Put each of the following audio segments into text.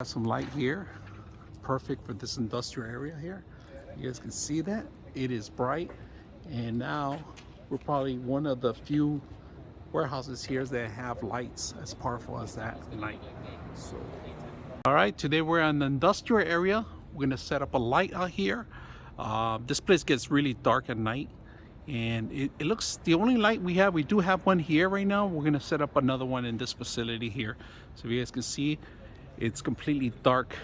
Got some light here, perfect for this industrial area here. You guys can see that it is bright, and now we're probably one of the few warehouses here that have lights as powerful as that light. So, all right, today we're in the industrial area. We're gonna set up a light out here. This place gets really dark at night, and it looks the only light we have. We do have one here right now. We're gonna set up another one in this facility here, so you guys can see it's completely dark.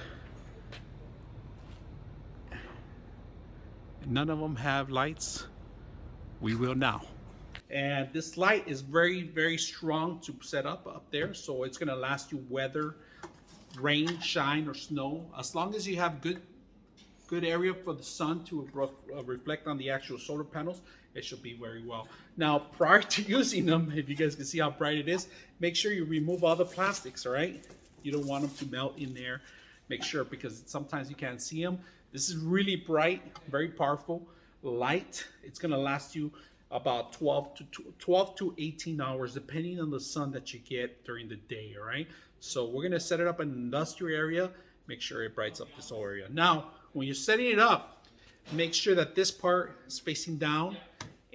None of them have lights. We will now. And this light is very strong to set up there, so it's gonna last you weather, rain, shine, or snow. As long as you have good area for the sun to reflect on the actual solar panels, it should be very well. Now, prior to using them, if you guys can see how bright it is, make sure you remove all the plastics, all right? You don't want them to melt in there. Make sure, because sometimes you can't see them. This is really bright, very powerful light. It's gonna last you about 12 to 18 hours, depending on the sun that you get during the day, all right? So we're gonna set it up in an industrial area, make sure it brights up this whole area. Now, when you're setting it up, make sure that this part is facing down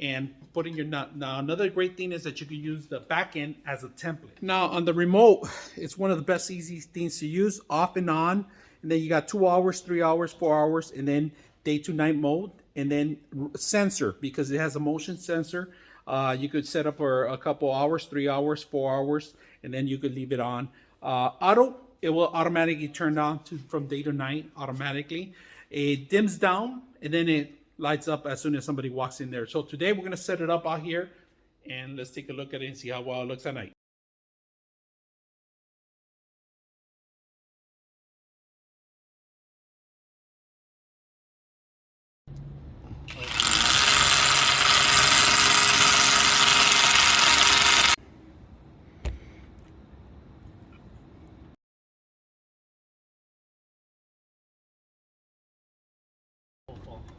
and putting your nut. Now, another great thing is that you can use the back end as a template. Now, on the remote, it's one of the best easy things to use, off and on. And then you got 2 hours, 3 hours, 4 hours, and then day to night mode, and then sensor, because it has a motion sensor. You could set up for a couple hours, 3 hours, 4 hours, and then you could leave it on. Auto, it will automatically turn on from day to night automatically. It dims down, and then it lights up as soon as somebody walks in there. So today we're gonna set it up out here, and let's take a look at it and see how well it looks at night.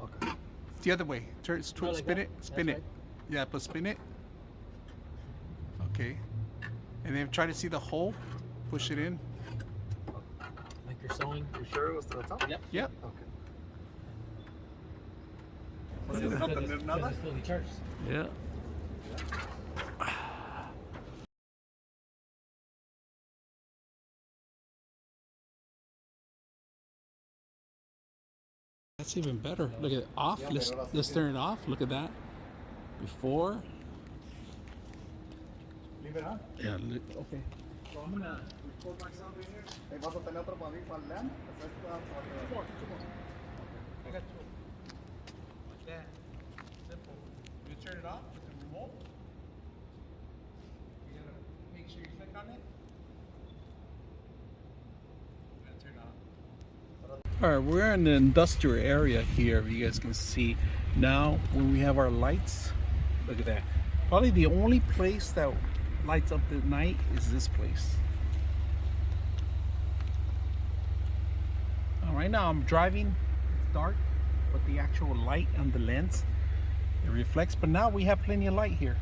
Okay. The other way. Turn, like spin that? it, spin That's it. Yeah, but spin it. Okay. And then try to see the hole. Push it in. Like you're sewing. You sure it was to the top? Yep. Yep. Okay. Because ¿No tener nada? it's fully charged. Yeah. That's even better. Look at it off. Let's turn it off. Look at that. Before. Leave it on. Yeah. Okay. So I'm gonna record myself in here. Hey, ¿vas a tener otro para mí, para el lamp? Two more. I got two. Like that. Simple. You turn it off with the remote. You gotta make sure you click on it. You gotta turn it on. All right, we're in the industrial area here. You guys can see now when we have our lights. Look at that. Probably the only place that lights up at night is this place. Right now I'm driving, it's dark, but the actual light on the lens, it reflects. But now we have plenty of light here.